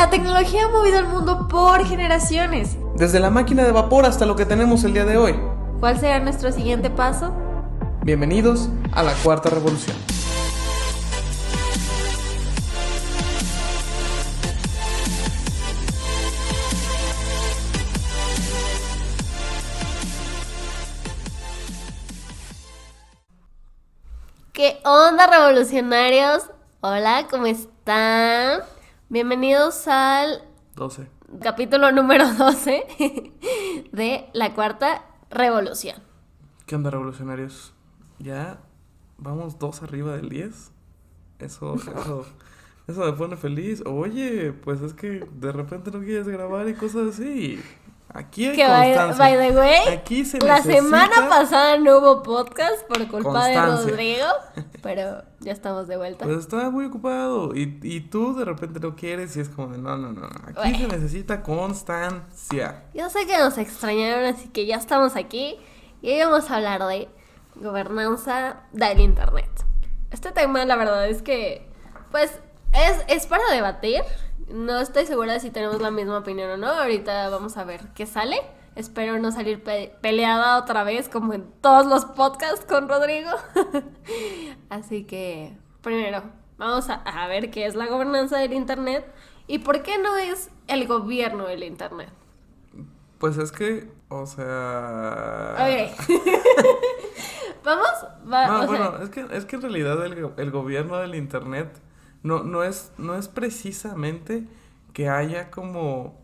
La tecnología ha movido el mundo por generaciones. Desde la máquina de vapor hasta lo que tenemos el día de hoy. ¿Cuál será nuestro siguiente paso? Bienvenidos a la Cuarta Revolución. ¿Qué onda, revolucionarios? Hola, ¿cómo están? Bienvenidos al 12. capítulo número 12 de la Cuarta Revolución. ¿Qué onda, revolucionarios? ¿Ya vamos 2 arriba del 10? Eso me pone feliz. Oye, pues es que de repente no quieres grabar y cosas así. Aquí hay constancia. By the way, Aquí se la necesita semana pasada no hubo podcast por culpa de constancia. Rodrigo, pero ya estamos de vuelta. Pues estaba muy ocupado y tú de repente no quieres y es como de no. Aquí Bueno. se necesita constancia. Yo sé que nos extrañaron, así que ya estamos aquí y hoy vamos a hablar de gobernanza del internet. Este tema, la verdad es que, pues, es para debatir. No estoy segura de si tenemos la misma opinión o no. Ahorita vamos a ver qué sale. Espero no salir peleada otra vez como en todos los podcasts con Rodrigo. Así que, primero, vamos a ver qué es la gobernanza del internet y por qué no es el gobierno del internet. Pues es que, o sea... Ok. Es que en realidad el gobierno del internet no es precisamente que haya como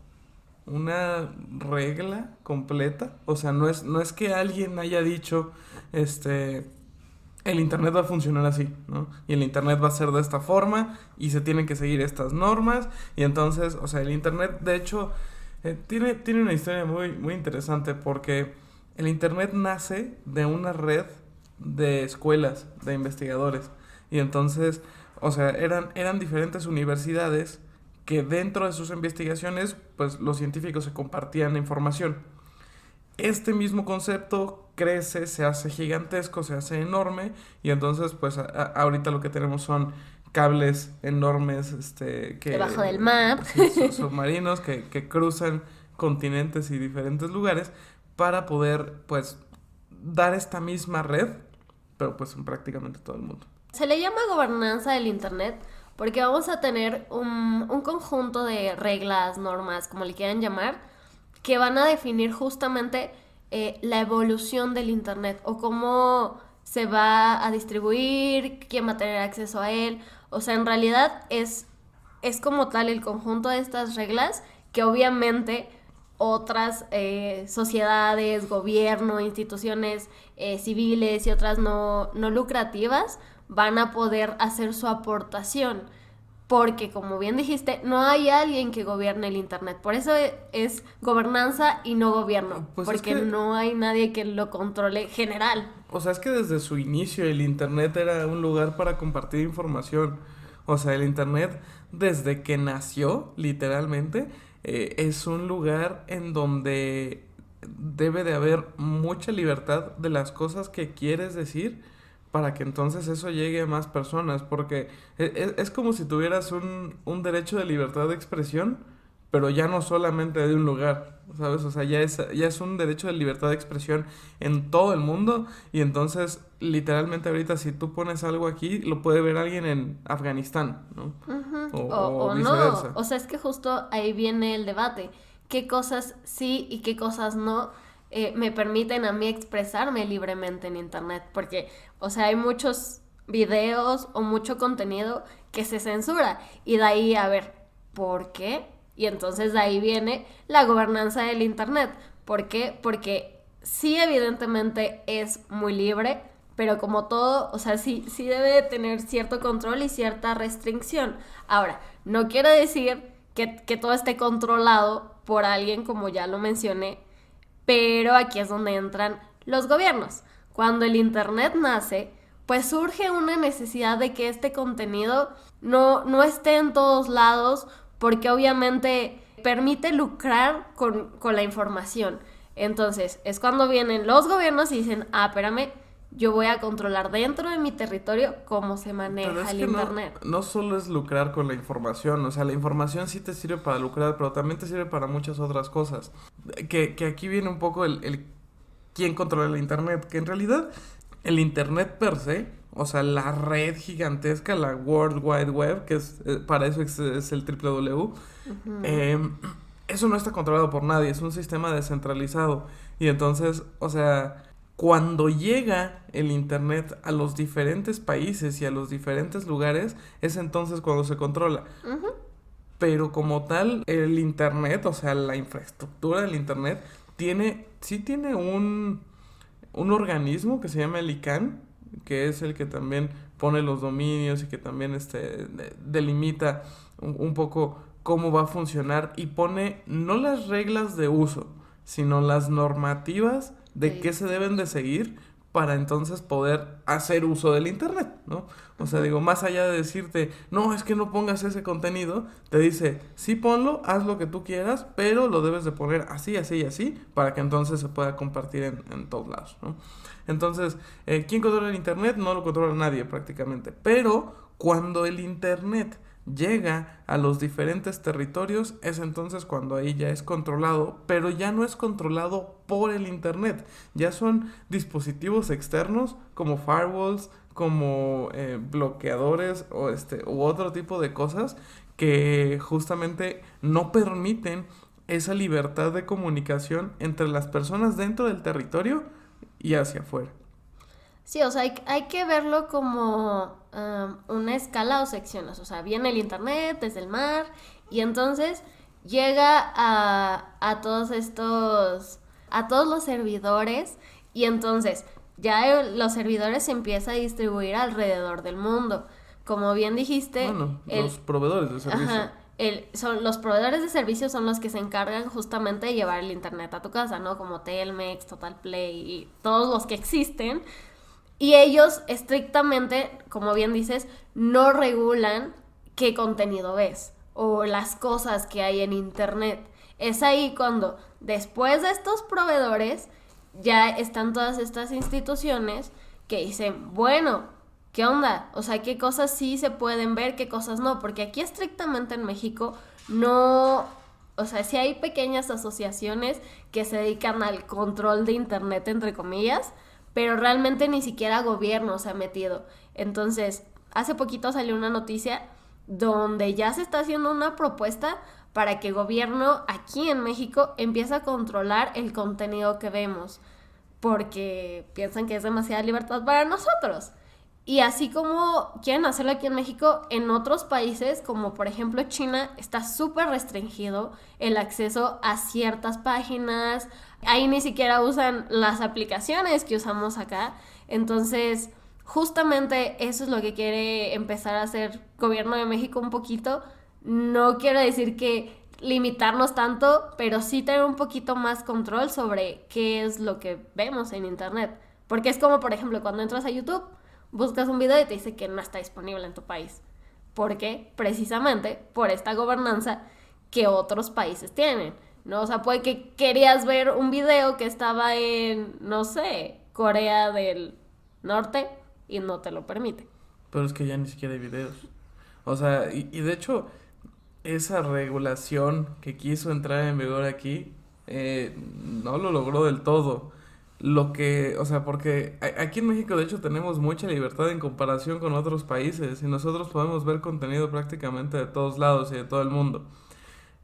una regla completa. O sea, no es que alguien haya dicho, el internet va a funcionar así, ¿no? Y el internet va a ser de esta forma y se tienen que seguir estas normas. Y entonces, o sea, el internet, de hecho, tiene una historia muy, muy interesante porque el internet nace de una red de escuelas, de investigadores. Y entonces, o sea, eran diferentes universidades que dentro de sus investigaciones, pues los científicos se compartían información. Este mismo concepto crece, se hace gigantesco, se hace enorme, y entonces, pues, ahorita lo que tenemos son cables enormes, que... Debajo del mar. Sí, submarinos que cruzan continentes y diferentes lugares para poder, pues, dar esta misma red, pero pues en prácticamente todo el mundo. Se le llama gobernanza del internet porque vamos a tener un conjunto de reglas, normas, como le quieran llamar, que van a definir justamente la evolución del internet o cómo se va a distribuir, quién va a tener acceso a él. O sea, en realidad es como tal el conjunto de estas reglas que obviamente otras sociedades, gobierno, instituciones civiles y otras no lucrativas van a poder hacer su aportación. Porque, como bien dijiste, no hay alguien que gobierne el internet. Por eso es gobernanza y no gobierno. Pues porque es que no hay nadie que lo controle general. O sea, es que desde su inicio el internet era un lugar para compartir información. O sea, el internet desde que nació, literalmente, es un lugar en donde debe de haber mucha libertad de las cosas que quieres decir para que entonces eso llegue a más personas. Porque es como si tuvieras un derecho de libertad de expresión, pero ya no solamente de un lugar, ¿sabes? O sea, ya es un derecho de libertad de expresión en todo el mundo. Y entonces, literalmente ahorita si tú pones algo aquí, lo puede ver alguien en Afganistán, ¿no? Uh-huh. O O viceversa. no. O sea, es que justo ahí viene el debate. ¿Qué cosas sí y qué cosas no me permiten a mí expresarme libremente en internet? Porque, o sea, hay muchos videos o mucho contenido que se censura. Y de ahí, a ver, ¿por qué? Y entonces de ahí viene la gobernanza del internet. ¿Por qué? Porque sí, evidentemente es muy libre, pero como todo, o sea, sí debe de tener cierto control y cierta restricción. Ahora, no quiere decir que todo esté controlado por alguien, como ya lo mencioné, pero aquí es donde entran los gobiernos. Cuando el internet nace, pues surge una necesidad de que este contenido no esté en todos lados, porque obviamente permite lucrar con la información. Entonces, es cuando vienen los gobiernos y dicen, espérame, yo voy a controlar dentro de mi territorio cómo se Pero maneja es el que internet. no solo es lucrar con la información, o sea, la información sí te sirve para lucrar, pero también te sirve para muchas otras cosas. Que aquí viene un poco el quién controla el internet, que en realidad el internet per se, o sea, la red gigantesca, la World Wide Web, que es para eso es el www, Ujú. eh, eso no está controlado por nadie, es un sistema descentralizado. Y entonces, o sea, cuando llega el internet a los diferentes países y a los diferentes lugares, es entonces cuando se controla. Ujú. Pero como tal, el internet, o sea, la infraestructura del internet, sí tiene un organismo que se llama el ICANN, que es el que también pone los dominios y que también delimita un poco cómo va a funcionar y pone no las reglas de uso, sino las normativas de qué Sí. se deben de seguir para entonces poder hacer uso del internet, ¿no? O sea, Ujú. digo, más allá de decirte, no, es que no pongas ese contenido, te dice, sí ponlo, haz lo que tú quieras, pero lo debes de poner así, así y así, para que entonces se pueda compartir en todos lados, ¿no? Entonces, ¿quién controla el internet? No lo controla nadie prácticamente, pero cuando el internet llega a los diferentes territorios, es entonces cuando ahí ya es controlado, pero ya no es controlado por el internet, ya son dispositivos externos como firewalls, como bloqueadores o u otro tipo de cosas que justamente no permiten esa libertad de comunicación entre las personas dentro del territorio y hacia afuera. Sí, o sea, hay que verlo como una escala o secciones. O sea, viene el internet desde el mar y entonces llega a todos estos, a todos los servidores y entonces ya los servidores se empieza a distribuir alrededor del mundo. Como bien dijiste, Bueno, los proveedores de servicio. ajá, los proveedores de servicios son los que se encargan justamente de llevar el internet a tu casa, ¿no? Como Telmex, Total Play y todos los que existen. Y ellos estrictamente, como bien dices, no regulan qué contenido ves o las cosas que hay en internet. Es ahí cuando, después de estos proveedores, ya están todas estas instituciones que dicen, bueno, ¿qué onda? O sea, ¿qué cosas sí se pueden ver, qué cosas no? Porque aquí estrictamente en México no... O sea, sí hay pequeñas asociaciones que se dedican al control de internet, entre comillas, pero realmente ni siquiera gobierno se ha metido. Entonces, hace poquito salió una noticia donde ya se está haciendo una propuesta para que el gobierno aquí en México empiece a controlar el contenido que vemos, porque piensan que es demasiada libertad para nosotros. Y así como quieren hacerlo aquí en México, en otros países, como por ejemplo China, está súper restringido el acceso a ciertas páginas. Ahí ni siquiera usan las aplicaciones que usamos acá. Entonces, justamente eso es lo que quiere empezar a hacer el gobierno de México un poquito. No quiero decir que limitarnos tanto, pero sí tener un poquito más control sobre qué es lo que vemos en internet. Porque es como, por ejemplo, cuando entras a YouTube, buscas un video y te dice que no está disponible en tu país. ¿Por qué? Precisamente por esta gobernanza que otros países tienen, ¿no? O sea, puede que querías ver un video que estaba en, no sé, Corea del Norte y no te lo permite. Pero es que ya ni siquiera hay videos. O sea, y de hecho, esa regulación que quiso entrar en vigor aquí no lo logró del todo. Lo que, o sea, porque aquí en México de hecho tenemos mucha libertad en comparación con otros países y nosotros podemos ver contenido prácticamente de todos lados y de todo el mundo.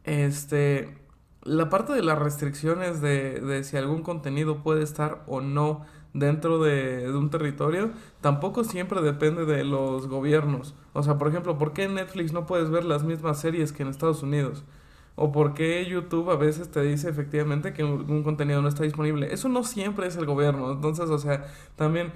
Este, la parte de las restricciones de si algún contenido puede estar o no dentro de un territorio, tampoco siempre depende de los gobiernos. O sea, por ejemplo, ¿por qué en Netflix no puedes ver las mismas series que en Estados Unidos? ¿O por qué YouTube a veces te dice efectivamente que un contenido no está disponible? Eso no siempre es el gobierno. Entonces, o sea, también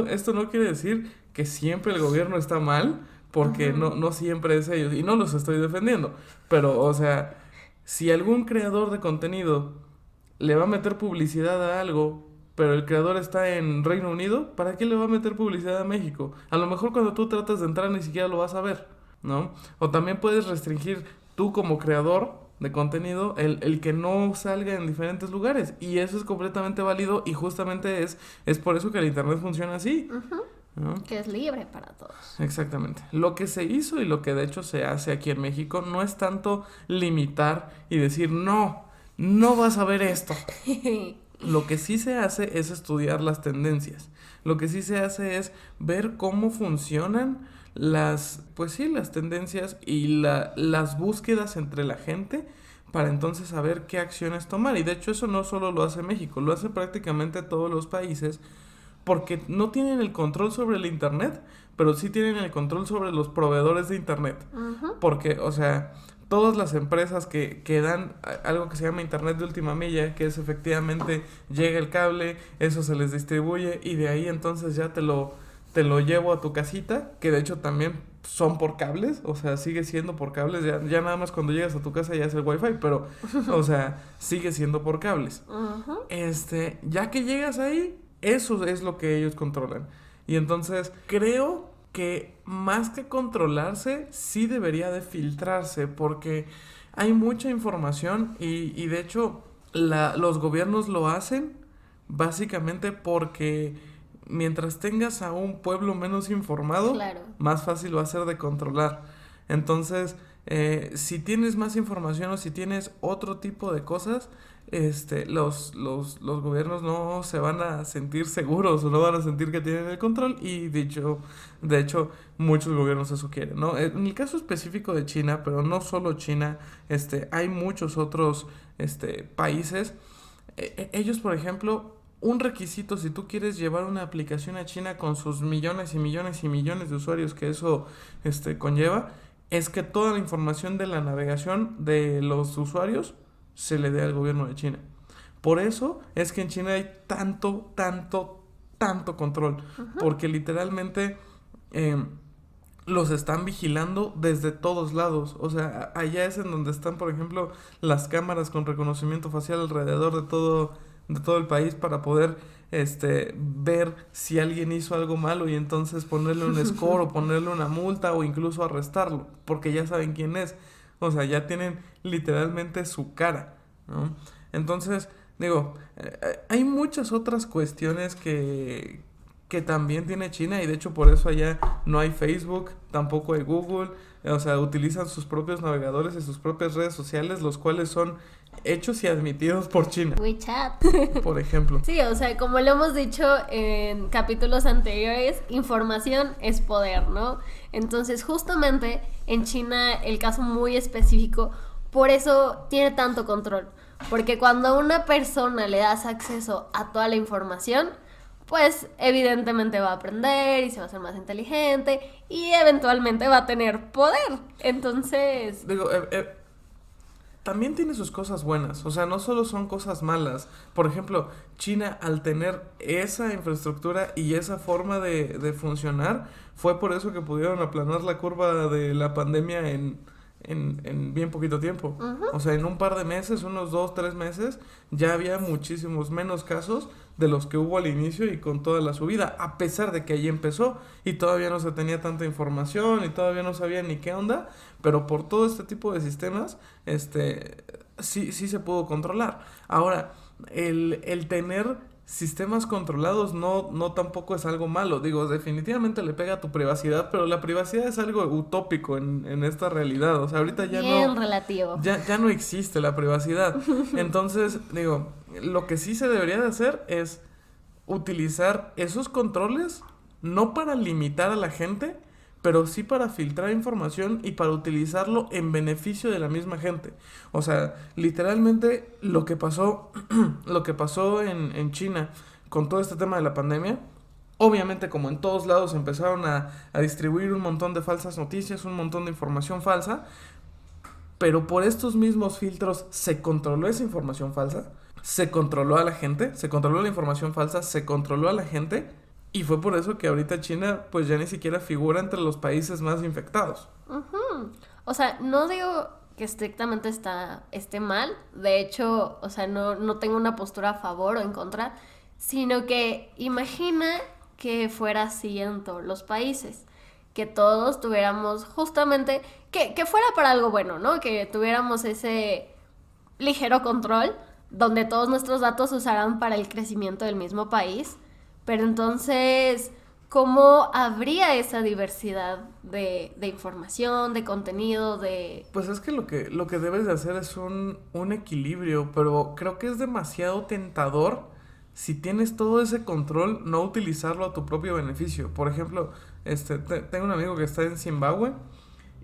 esto no quiere decir que siempre el gobierno está mal, porque Ujú. no siempre es ellos. Y no los estoy defendiendo. Pero, o sea, si algún creador de contenido le va a meter publicidad a algo, pero el creador está en Reino Unido, ¿para qué le va a meter publicidad a México? A lo mejor cuando tú tratas de entrar ni siquiera lo vas a ver, ¿no? O también puedes restringir tú como creador de contenido el que no salga en diferentes lugares. Y eso es completamente válido y justamente es por eso que el internet funciona así. ¿No? Que es libre para todos. Exactamente. Lo que se hizo y lo que de hecho se hace aquí en México no es tanto limitar y decir, no vas a ver esto. Lo que sí se hace es estudiar las tendencias. Lo que sí se hace es ver cómo funcionan las tendencias y las búsquedas entre la gente para entonces saber qué acciones tomar. Y de hecho eso no solo lo hace México, lo hace prácticamente todos los países porque no tienen el control sobre el internet, pero sí tienen el control sobre los proveedores de internet. Porque, o sea, todas las empresas que dan algo que se llama internet de última milla, que es efectivamente llega el cable, eso se les distribuye y de ahí entonces ya te lo llevo a tu casita, que de hecho también son por cables, o sea, sigue siendo por cables, ya nada más cuando llegas a tu casa ya es el wifi, pero, o sea, sigue siendo por cables. Ya que llegas ahí, eso es lo que ellos controlan. Y entonces creo que más que controlarse, sí debería de filtrarse, porque hay mucha información y de hecho los gobiernos lo hacen básicamente porque mientras tengas a un pueblo menos informado, claro, más fácil va a ser de controlar. Entonces, si tienes más información o si tienes otro tipo de cosas, los gobiernos no se van a sentir seguros o no van a sentir que tienen el control y de hecho muchos gobiernos eso quieren, ¿no? En el caso específico de China, pero no solo China, hay muchos otros países. Ellos, por ejemplo, un requisito si tú quieres llevar una aplicación a China con sus millones y millones y millones de usuarios que eso conlleva, es que toda la información de la navegación de los usuarios se le dé al gobierno de China. Por eso es que en China hay tanto control, porque literalmente los están vigilando desde todos lados. O sea, allá es en donde están, por ejemplo, las cámaras con reconocimiento facial alrededor de todo el país para poder ver si alguien hizo algo malo y entonces ponerle un score o ponerle una multa o incluso arrestarlo, porque ya saben quién es. O sea, ya tienen literalmente su cara, ¿no? Entonces, digo, hay muchas otras cuestiones que también tiene China y de hecho por eso allá no hay Facebook, tampoco hay Google, o sea, utilizan sus propios navegadores y sus propias redes sociales, los cuales son hechos y admitidos por China. WeChat. Por ejemplo. Sí, o sea, como lo hemos dicho en capítulos anteriores, información es poder, ¿no? Entonces, justamente en China, el caso muy específico, por eso tiene tanto control. Porque cuando a una persona le das acceso a toda la información, pues evidentemente va a aprender y se va a hacer más inteligente y eventualmente va a tener poder. Entonces... Digo, también tiene sus cosas buenas, o sea, no solo son cosas malas. Por ejemplo, China al tener esa infraestructura y esa forma de funcionar, fue por eso que pudieron aplanar la curva de la pandemia en bien poquito tiempo. O sea, en un par de meses, unos 2-3 meses, ya había muchísimos menos casos de los que hubo al inicio y con toda la subida, a pesar de que allí empezó y todavía no se tenía tanta información y todavía no sabían ni qué onda, pero por todo este tipo de sistemas, sí se pudo controlar. Ahora, el tener sistemas controlados no tampoco es algo malo. Digo, definitivamente le pega a tu privacidad, pero la privacidad es algo utópico en esta realidad. O sea, ahorita ya bien relativo. Ya no existe la privacidad. Entonces, digo, lo que sí se debería de hacer es utilizar esos controles no para limitar a la gente, pero sí para filtrar información y para utilizarlo en beneficio de la misma gente. O sea, literalmente lo que pasó en China con todo este tema de la pandemia, obviamente como en todos lados empezaron a distribuir un montón de falsas noticias, un montón de información falsa, pero por estos mismos filtros se controló esa información falsa, se controló a la gente, se controló la información falsa, se controló a la gente. Y fue por eso que ahorita China pues ya ni siquiera figura entre los países más infectados. O sea, no digo que estrictamente esté mal. De hecho, o sea, no tengo una postura a favor o en contra. Sino que imagina que fuera así en todos los países. que todos tuviéramos justamente, que fuera para algo bueno, ¿no? Que tuviéramos ese ligero control donde todos nuestros datos se usarán para el crecimiento del mismo país. Pero entonces, ¿cómo habría esa diversidad de información, de contenido, de...? Pues es que lo que debes de hacer es un equilibrio, pero creo que es demasiado tentador si tienes todo ese control, no utilizarlo a tu propio beneficio. Por ejemplo, tengo un amigo que está en Zimbabue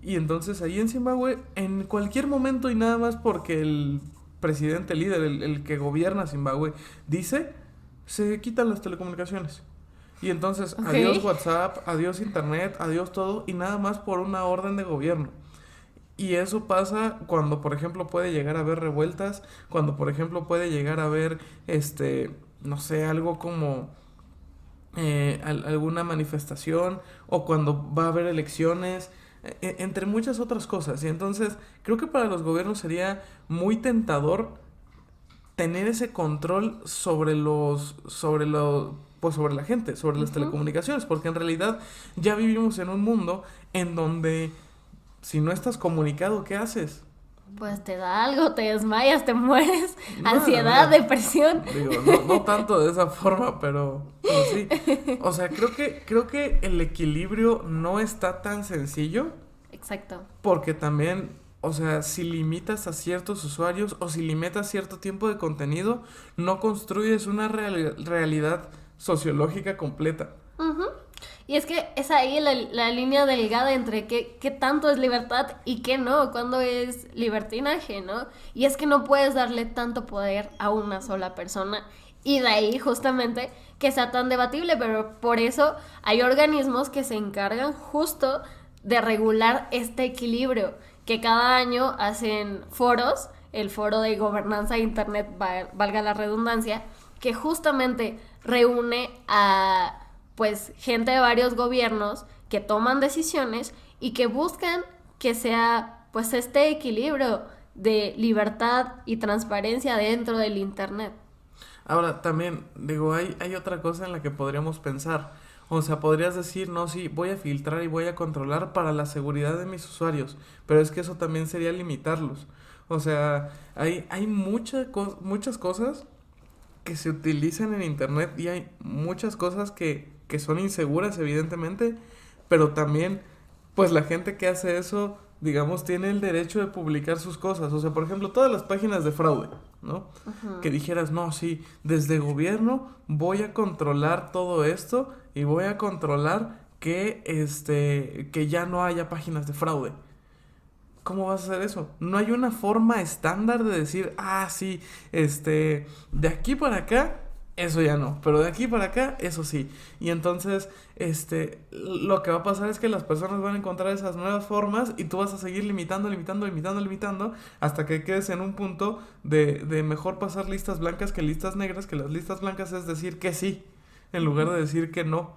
y entonces ahí en Zimbabue, en cualquier momento y nada más porque el presidente líder, el que gobierna Zimbabue, dice, se quitan las telecomunicaciones. Y entonces, Ok. adiós WhatsApp, adiós Internet, adiós todo, y nada más por una orden de gobierno. Y eso pasa cuando, por ejemplo, puede llegar a haber revueltas, cuando, por ejemplo, puede llegar a haber, no sé, algo como alguna manifestación, o cuando va a haber elecciones, entre muchas otras cosas. Y entonces, creo que para los gobiernos sería muy tentador tener ese control pues sobre la gente, sobre las Ujú. telecomunicaciones, porque en realidad ya vivimos en un mundo en donde si no estás comunicado, ¿qué haces? Pues te da algo, te desmayas, te mueres, No, ansiedad, no, depresión. digo, no tanto de esa forma, pero sí. O sea, creo que el equilibrio no está tan sencillo, Exacto. porque también, o sea, si limitas a ciertos usuarios o si limitas cierto tiempo de contenido, no construyes una realidad sociológica completa. Ujú. Y es que es ahí la línea delgada entre qué tanto es libertad y qué no, cuando es libertinaje, ¿no? Y es que no puedes darle tanto poder a una sola persona. Y de ahí justamente que sea tan debatible, pero por eso hay organismos que se encargan justo de regular este equilibrio, que cada año hacen foros, el foro de gobernanza de Internet, valga la redundancia, que justamente reúne a pues gente de varios gobiernos que toman decisiones y que buscan que sea pues este equilibrio de libertad y transparencia dentro del Internet. Ahora, también, digo, hay otra cosa en la que podríamos pensar. O sea, podrías decir, no, sí, voy a filtrar y voy a controlar para la seguridad de mis usuarios, pero es que eso también sería limitarlos. O sea, hay muchas cosas que se utilizan en Internet y hay muchas cosas que son inseguras, evidentemente, pero también, pues la gente que hace eso, digamos, tiene el derecho de publicar sus cosas. O sea, por ejemplo, todas las páginas de fraude, ¿no? Que Ujú. dijeras, no, sí, desde gobierno voy a controlar todo esto y voy a controlar que ya no haya páginas de fraude. ¿Cómo vas a hacer eso? No hay una forma estándar de decir, ah, sí, de aquí para acá, eso ya no, pero de aquí para acá, eso sí. Y entonces, lo que va a pasar es que las personas van a encontrar esas nuevas formas y tú vas a seguir limitando, hasta que quedes en un punto de mejor pasar listas blancas que listas negras, que las listas blancas es decir que sí, en lugar de decir que no,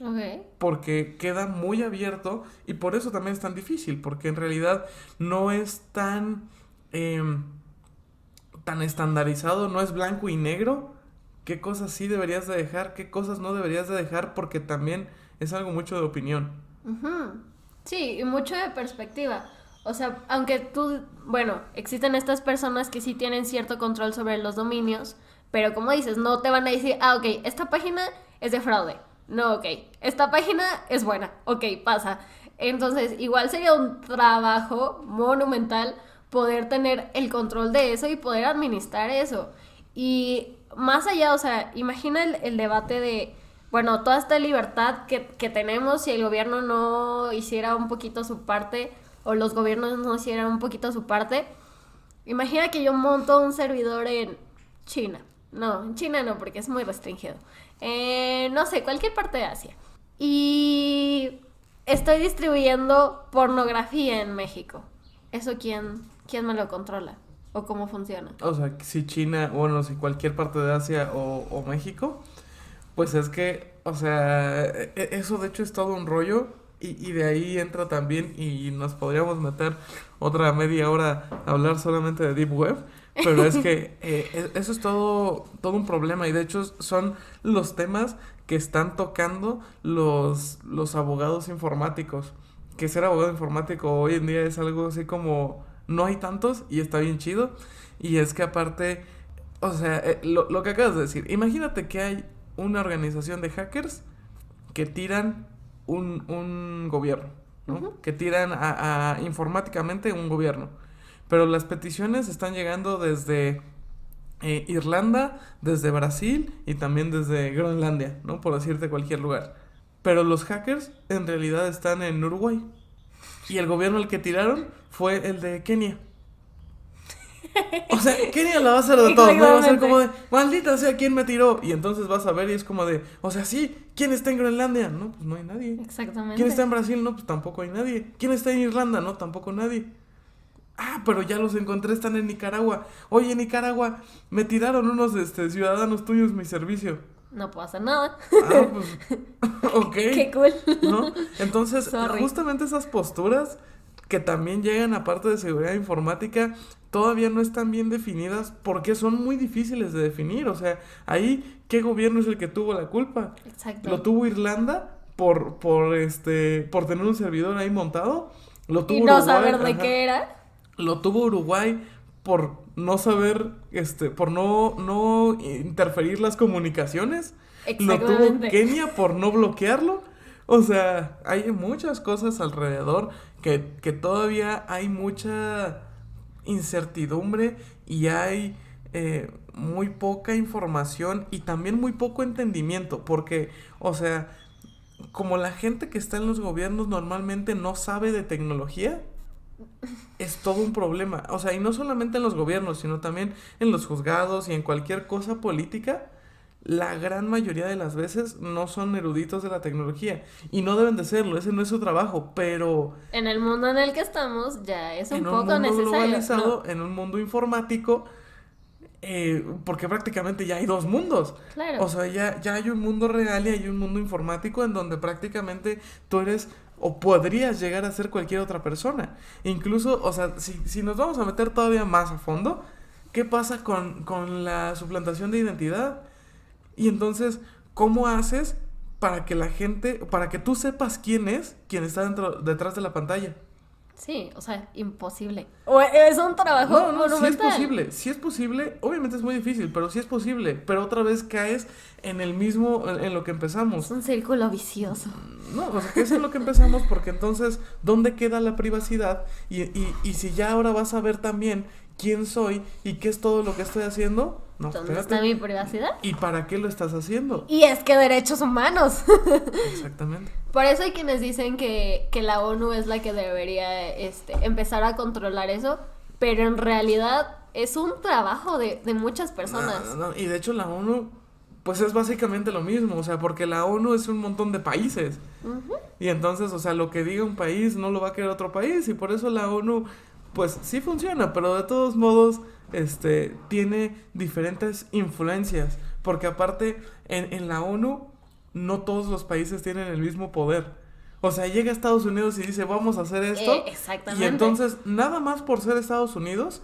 Ok. porque queda muy abierto y por eso también es tan difícil, porque en realidad no es em, tan estandarizado, no es blanco y negro, qué cosas sí deberías de dejar, qué cosas no deberías de dejar, porque también es algo mucho de opinión. Ujú. Sí, y mucho de perspectiva. O sea, aunque tú, bueno, existen estas personas que sí tienen cierto control sobre los dominios, pero como dices, no te van a decir, ah, ok, esta página es de fraude. No, ok, esta página es buena. Ok, pasa. Entonces, igual sería un trabajo monumental poder tener el control de eso y poder administrar eso. Y más allá, o sea, imagina el debate de bueno, toda esta libertad que tenemos, si el gobierno no hiciera un poquito su parte, o los gobiernos no hicieran un poquito su parte, imagina que yo monto un servidor en China. No, en China no, porque es muy restringido. No sé, cualquier parte de Asia. Y estoy distribuyendo pornografía en México. ¿Eso quién me lo controla? ¿O cómo funciona? O sea, si China, bueno, si cualquier parte de Asia o México, pues es que, o sea, eso de hecho es todo un rollo y de ahí entra también y nos podríamos meter otra media hora a hablar solamente de Deep Web, pero es que eso es todo un problema y de hecho son los temas que están tocando los abogados informáticos. Que ser abogado informático hoy en día es algo así como, no hay tantos y está bien chido. Y es que aparte, o sea, lo que acabas de decir, imagínate que hay una organización de hackers que tiran un gobierno, ¿no? Uh-huh. Que tiran informáticamente un gobierno. Pero las peticiones están llegando desde Irlanda, desde Brasil y también desde Groenlandia, ¿no? Por decirte cualquier lugar. Pero los hackers en realidad están en Uruguay. Y el gobierno al que tiraron fue el de Kenia. O sea, Kenia la va a hacer de todo, ¿no? Va a ser como de, maldita sea, ¿quién me tiró? Y entonces vas a ver y es como de, o sea, sí, ¿quién está en Groenlandia? No, pues no hay nadie. Exactamente. ¿Quién está en Brasil? No, pues tampoco hay nadie. ¿Quién está en Irlanda? No, tampoco nadie. Ah, pero ya los encontré, están en Nicaragua. Oye, Nicaragua, me tiraron unos ciudadanos tuyos mi servicio. No puedo hacer nada. Ah, pues, ok. Qué cool. ¿No? Entonces, Sorry. Justamente esas posturas que también llegan a parte de seguridad informática todavía no están bien definidas porque son muy difíciles de definir. O sea, ahí, ¿qué gobierno es el que tuvo la culpa? Exacto. ¿Lo tuvo Irlanda por tener un servidor ahí montado? ¿Lo tuvo y no Uruguay? saber de qué era? ¿Lo tuvo Uruguay por no saber, por no interferir las comunicaciones? ¿Lo tuvo Kenia por no bloquearlo? O sea, hay muchas cosas alrededor que todavía hay mucha incertidumbre y hay muy poca información y también muy poco entendimiento, porque, o sea, como la gente que está en los gobiernos normalmente no sabe de tecnología, es todo un problema. O sea, y no solamente en los gobiernos, sino también en los juzgados y en cualquier cosa política. La gran mayoría de las veces no son eruditos de la tecnología. Y no deben de serlo, ese no es su trabajo, pero... En el mundo en el que estamos ya es un poco necesario. globalizado, ¿no? En un mundo informático, porque prácticamente ya hay dos mundos. Claro. O sea, ya hay un mundo real y hay un mundo informático en donde prácticamente tú eres... o podrías llegar a ser cualquier otra persona. Incluso, o sea, si nos vamos a meter todavía más a fondo, ¿qué pasa con la suplantación de identidad? Y entonces, ¿cómo haces para que la gente, para que tú sepas quién está detrás de la pantalla? Sí, o sea, imposible. O es un trabajo monumental. Sí es posible, obviamente es muy difícil, pero sí es posible. Pero otra vez caes en en lo que empezamos. Es un círculo vicioso. No, o sea, que es en lo que empezamos, porque entonces, ¿dónde queda la privacidad? Y si ya ahora vas a ver también quién soy y qué es todo lo que estoy haciendo, no, ¿dónde espérate. está mi privacidad? ¿Y para qué lo estás haciendo? Y es que derechos humanos. Exactamente. Por eso hay quienes dicen que la ONU es la que debería empezar a controlar eso, pero en realidad es un trabajo de muchas personas. No, y de hecho la ONU pues es básicamente lo mismo, o sea, porque la ONU es un montón de países. Uh-huh. Y entonces, o sea, lo que diga un país no lo va a querer otro país, y por eso la ONU pues sí funciona, pero de todos modos tiene diferentes influencias, porque aparte en la ONU no todos los países tienen el mismo poder. O sea, llega Estados Unidos y dice, vamos a hacer esto. Exactamente. Y entonces, nada más por ser Estados Unidos,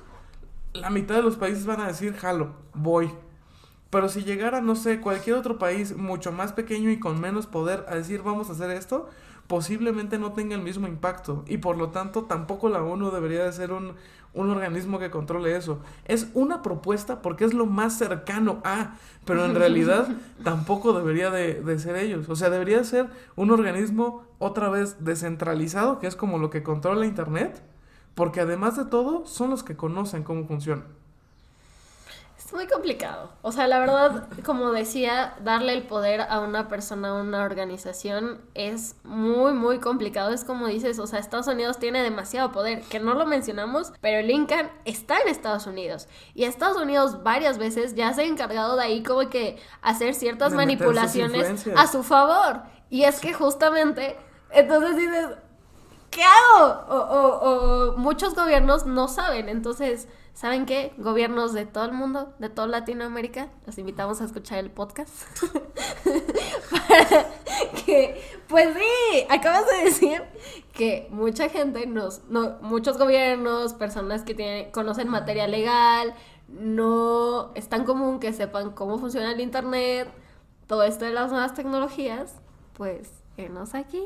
la mitad de los países van a decir, jalo, voy. Pero si llegara, no sé, cualquier otro país mucho más pequeño y con menos poder a decir, vamos a hacer esto, posiblemente no tenga el mismo impacto. Y por lo tanto, tampoco la ONU debería de ser un organismo que controle eso. Es una propuesta porque es lo más cercano a, pero en realidad tampoco debería de ser ellos. O sea, debería ser un organismo otra vez descentralizado, que es como lo que controla Internet, porque además de todo, son los que conocen cómo funciona. Es muy complicado. O sea, la verdad, como decía, darle el poder a una persona, a una organización, es muy, muy complicado. Es como dices, o sea, Estados Unidos tiene demasiado poder, que no lo mencionamos, pero el INCAN está en Estados Unidos. Y Estados Unidos varias veces ya se ha encargado de ahí como que hacer ciertas manipulaciones a su favor. Y es que justamente, entonces dices, ¿qué hago? O muchos gobiernos no saben, entonces... ¿Saben qué? Gobiernos de todo el mundo, de toda Latinoamérica, los invitamos a escuchar el podcast. Para que, pues sí, acabas de decir que mucha gente, muchos gobiernos, personas que conocen materia legal, no es tan común que sepan cómo funciona el internet, todo esto de las nuevas tecnologías, pues, enos aquí.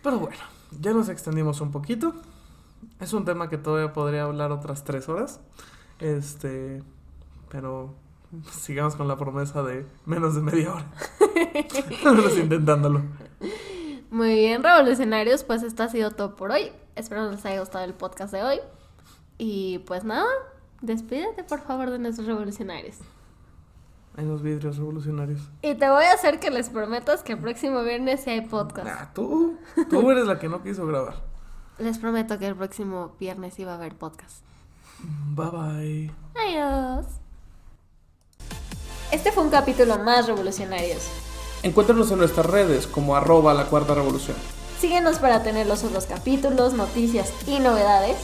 Pero bueno, ya nos extendimos un poquito. Es un tema que todavía podría hablar otras 3 horas. Pero sigamos con la promesa de menos de media hora. Vamos intentándolo. Muy bien, revolucionarios, pues esto ha sido todo por hoy. Espero les haya gustado el podcast de hoy. Y pues nada, despídete por favor de nuestros revolucionarios. En los vidrios revolucionarios. Y te voy a hacer que les prometas que el próximo viernes sí hay podcast. Tú eres la que no quiso grabar. Les prometo que el próximo viernes sí va a haber podcast. Bye bye. Adiós. Este fue un capítulo más revolucionarios. Encuéntranos en nuestras redes como @lacuartarevolución. Síguenos para tener los otros capítulos, noticias y novedades.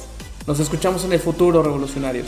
Nos escuchamos en el futuro, revolucionarios.